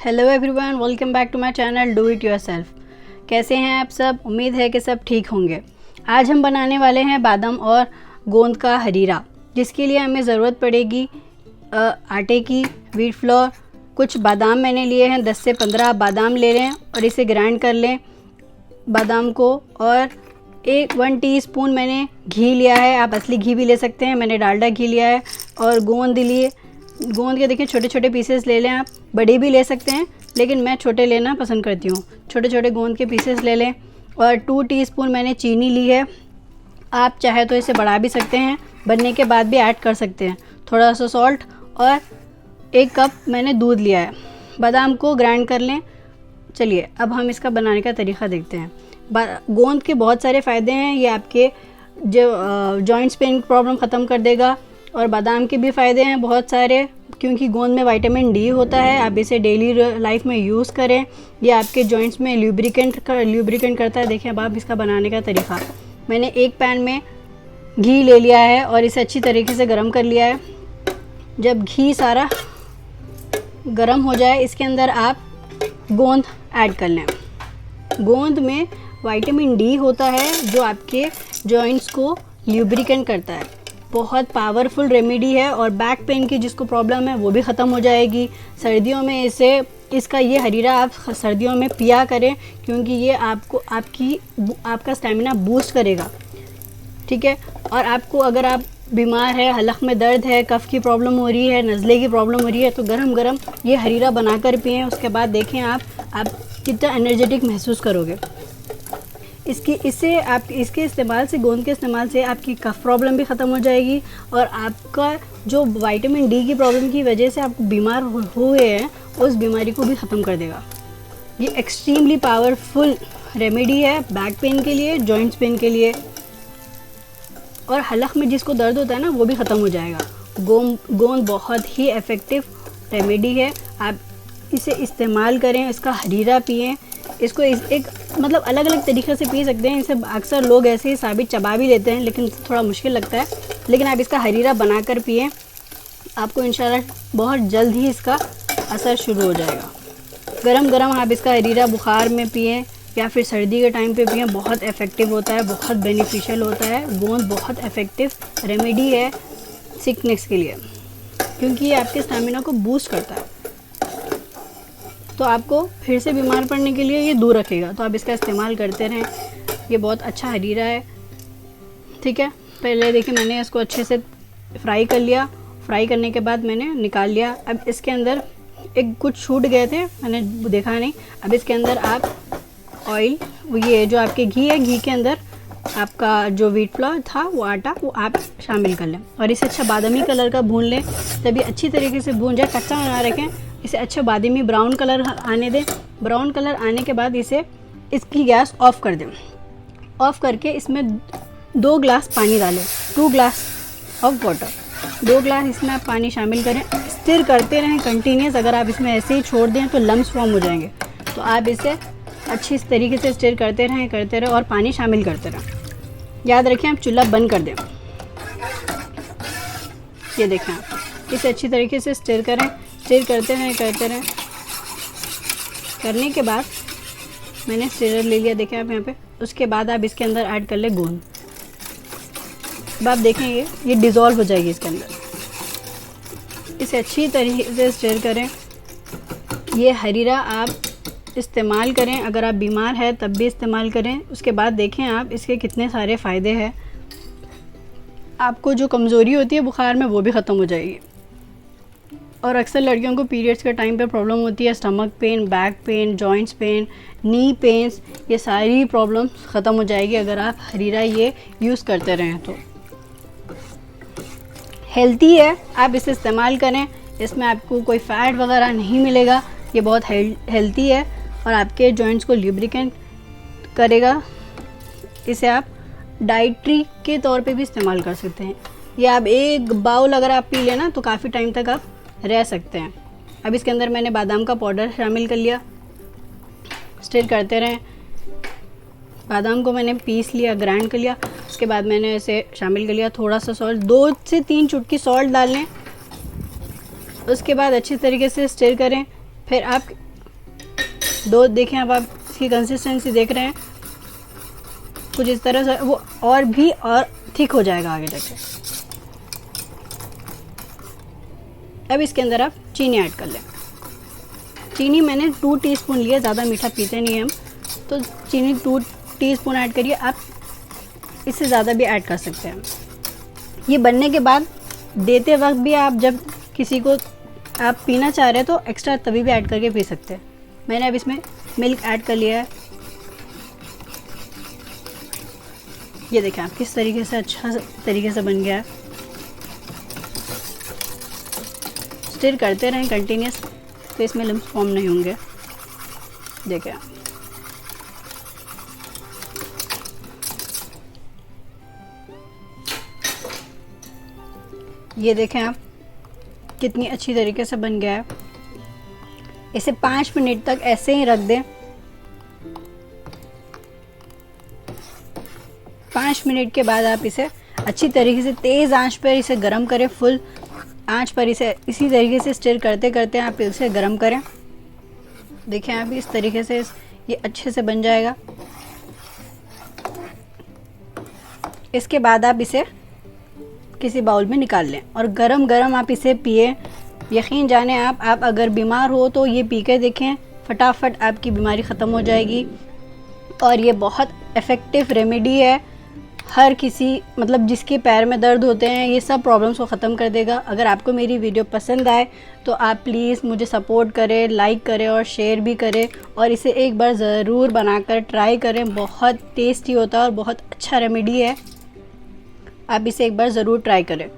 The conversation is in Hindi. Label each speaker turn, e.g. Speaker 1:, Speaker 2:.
Speaker 1: Hello everyone, welcome back to my channel do it yourself. कैसे हैं आप सब? उम्मीद है कि सब ठीक होंगे। आज हम बनाने वाले हैं बादाम और गोंद का हरीरा, जिसके लिए हमें ज़रूरत पड़ेगी आटे की, व्हीट फ्लोर, कुछ बादाम मैंने लिए हैं 10 से 15 बादाम ले लें और इसे ग्राइंड कर लें बादाम को। और 1 टीस्पून मैंने घी लिया है, आप असली घी भी ले सकते हैं, मैंने डालडा घी लिया है। और गोंद लिए, गोंद के देखिए छोटे छोटे पीसेस ले लें, आप बड़े भी ले सकते हैं लेकिन मैं छोटे लेना पसंद करती हूँ। छोटे छोटे गोंद के पीसेस ले लें। और 2 टीस्पून मैंने चीनी ली है, आप चाहे तो इसे बढ़ा भी सकते हैं, बनने के बाद भी ऐड कर सकते हैं। थोड़ा सा सॉल्ट और 1 कप मैंने दूध लिया है। बादाम को ग्राइंड कर लें। चलिए अब हम इसका बनाने का तरीका देखते हैं। गोंद के बहुत सारे फ़ायदे हैं, ये आपके जो जॉइंट्स पेन की प्रॉब्लम ख़त्म कर देगा। और बादाम के भी फ़ायदे हैं बहुत सारे, क्योंकि गोंद में विटामिन डी होता है। आप इसे डेली लाइफ में यूज़ करें, ये आपके जॉइंट्स में ल्यूब्रिकेंट करता है। देखिए अब आप इसका बनाने का तरीका, मैंने एक पैन में घी ले लिया है और इसे अच्छी तरीके से गर्म कर लिया है। जब घी सारा गर्म हो जाए, इसके अंदर आप गोंद ऐड कर लें। गोंद में विटामिन डी होता है जो आपके जॉइंट्स को ल्यूब्रिकेंट करता है। बहुत पावरफुल रेमेडी है और बैक पेन की जिसको प्रॉब्लम है वो भी ख़त्म हो जाएगी। सर्दियों में इसका ये हरीरा आप सर्दियों में पिया करें, क्योंकि ये आपका स्टैमिना बूस्ट करेगा, ठीक है। और आपको अगर आप बीमार है, हलक में दर्द है, कफ़ की प्रॉब्लम हो रही है, नज़ले की प्रॉब्लम हो रही है, तो गरम गरम ये हरीरा बनाकर पिएं। उसके बाद देखें आप कितना एनर्जेटिक महसूस करोगे। इसके इस्तेमाल से, गोंद के इस्तेमाल से आपकी कफ़ प्रॉब्लम भी ख़त्म हो जाएगी और आपका जो विटामिन डी की प्रॉब्लम की वजह से आपको बीमार हुए हैं उस बीमारी को भी ख़त्म कर देगा। ये एक्सट्रीमली पावरफुल रेमेडी है बैक पेन के लिए, जॉइंट्स पेन के लिए, और हलक में जिसको दर्द होता है ना वो भी ख़त्म हो जाएगा। गोंद बहुत ही इफ़ेक्टिव रेमेडी है, आप इसे इस्तेमाल करें, इसका हरीरा पिएं। इसको एक मतलब अलग अलग तरीक़े से पी सकते हैं। इसे अक्सर लोग ऐसे ही साबित चबा भी लेते हैं, लेकिन थोड़ा मुश्किल लगता है। लेकिन आप इसका हरीरा बनाकर पिएं, आपको इंशाल्लाह बहुत जल्द ही इसका असर शुरू हो जाएगा। गरम गरम आप इसका हरीरा बुखार में पिएं या फिर सर्दी के टाइम पे पिएं, बहुत इफ़ेक्टिव होता है, बहुत बेनिफिशियल होता है। गोंद बहुत इफ़ेक्टिव रेमेडी है सिकनेस के लिए, क्योंकि ये आपके स्टैमिना को बूस्ट करता है, तो आपको फिर से बीमार पड़ने के लिए ये दूर रखेगा। तो आप इसका इस्तेमाल करते रहें, ये बहुत अच्छा हरीरा है, ठीक है। पहले देखिए मैंने इसको अच्छे से फ्राई कर लिया। फ्राई करने के बाद मैंने निकाल लिया। अब इसके अंदर कुछ छूट गए थे, मैंने देखा नहीं। अब इसके अंदर आप ऑयल, ये जो आपके घी है, घी के अंदर आपका जो व्हीट फ्लोर था, वो आटा, वो आप शामिल कर लें और इसे अच्छा बादामी कलर का भून लें। तब ये अच्छी तरीके से भून जाए, कच्चा ना रखें, इसे अच्छा बादामी ब्राउन कलर आने दें। ब्राउन कलर आने के बाद इसकी गैस ऑफ़ कर दें। ऑफ़ करके इसमें 2 ग्लास पानी डालें, 2 ग्लास ऑफ वाटर, 2 ग्लास इसमें आप पानी शामिल करें। स्टिर करते रहें कंटिन्यूस। अगर आप इसमें ऐसे ही छोड़ दें तो लम्स फॉर्म हो जाएंगे, तो आप इसे अच्छी इस तरीके से स्टिर करते रहें और पानी शामिल करते रहें। याद रखें आप चूल्हा बंद कर दें। ये देखें, आप इसे अच्छी तरीके से स्टिर करें, स्टिर करते रहें। करने के बाद मैंने स्टिरर ले लिया, देखें आप यहाँ पे। उसके बाद आप इसके अंदर ऐड कर ले गोंद। अब आप देखेंगे ये डिज़ोल्व हो जाएगी इसके अंदर। इसे अच्छी तरीके से स्टिर करें। ये हरीरा आप इस्तेमाल करें, अगर आप बीमार हैं तब भी इस्तेमाल करें। उसके बाद देखें आप इसके कितने सारे फ़ायदे हैं। आपको जो कमज़ोरी होती है बुखार में वो भी ख़त्म हो जाएगी। और अक्सर लड़कियों को पीरियड्स के टाइम पे प्रॉब्लम होती है, stomach pain, back pain, joints pain, knee pains, ये सारी प्रॉब्लम्स ख़त्म हो जाएगी अगर आप हरीरा ये यूज़ करते रहें। तो हेल्दी है, आप इसे इस्तेमाल करें। इसमें आपको कोई फ़ैट वगैरह नहीं मिलेगा, ये बहुत हेल्दी है और आपके जॉइंट्स को ल्यूब्रिकेंट करेगा। इसे आप डाइट्री के तौर पे भी इस्तेमाल कर सकते हैं। ये आप 1 बाउल अगर आप पी लेना तो काफ़ी टाइम तक आप रह सकते हैं। अब इसके अंदर मैंने बादाम का पाउडर शामिल कर लिया, स्टिर करते रहें। बादाम को मैंने पीस लिया, ग्राइंड कर लिया। उसके बाद मैंने इसे शामिल कर लिया। थोड़ा सा सॉल्ट, 2 से 3 चुटकी सॉल्ट डाल लें। उसके बाद अच्छी तरीके से स्टिर करें। फिर आप दो देखें, अब आप इसकी कंसिस्टेंसी देख रहे हैं, कुछ इस तरह से वो और थिक हो जाएगा आगे जाके। अब इसके अंदर आप चीनी ऐड कर लें। चीनी मैंने 2 टीस्पून लिया, ज़्यादा मीठा पीते नहीं हम, तो चीनी 2 टीस्पून ऐड करिए। आप इससे ज़्यादा भी ऐड कर सकते हैं। ये बनने के बाद देते वक्त भी आप जब किसी को आप पीना चाह रहे हैं तो एक्स्ट्रा तभी भी ऐड करके पी सकते हैं। मैंने अब इसमें मिल्क ऐड कर लिया है। ये देखें आप किस तरीके से अच्छा तरीके से बन गया है। स्टिर करते रहें कंटिन्यूस, तो इसमें लम्स फॉर्म नहीं होंगे। देखें आप, ये देखें आप कितनी अच्छी तरीके से बन गया है। इसे 5 मिनट तक ऐसे ही रख दें। 5 मिनट के बाद आप इसे अच्छी तरीके से तेज़ आंच पर इसे गरम करें। फुल आंच पर इसे इसी तरीके से स्टिर करते करते आप इसे गरम करें। देखें आप इस तरीके से ये अच्छे से बन जाएगा। इसके बाद आप इसे किसी बाउल में निकाल लें और गरम गरम आप इसे पिए। यकीन जाने आप अगर बीमार हो तो ये पी के देखें, फटाफट आपकी बीमारी ख़त्म हो जाएगी। और ये बहुत इफ़ेक्टिव रेमेडी है। हर किसी मतलब जिसके पैर में दर्द होते हैं, ये सब प्रॉब्लम्स को ख़त्म कर देगा। अगर आपको मेरी वीडियो पसंद आए तो आप प्लीज़ मुझे सपोर्ट करें, लाइक करें और शेयर भी करें, और इसे एक बार ज़रूर बनाकर ट्राई करें। बहुत टेस्टी होता है और बहुत अच्छा रेमेडी है। आप इसे एक बार ज़रूर ट्राई करें।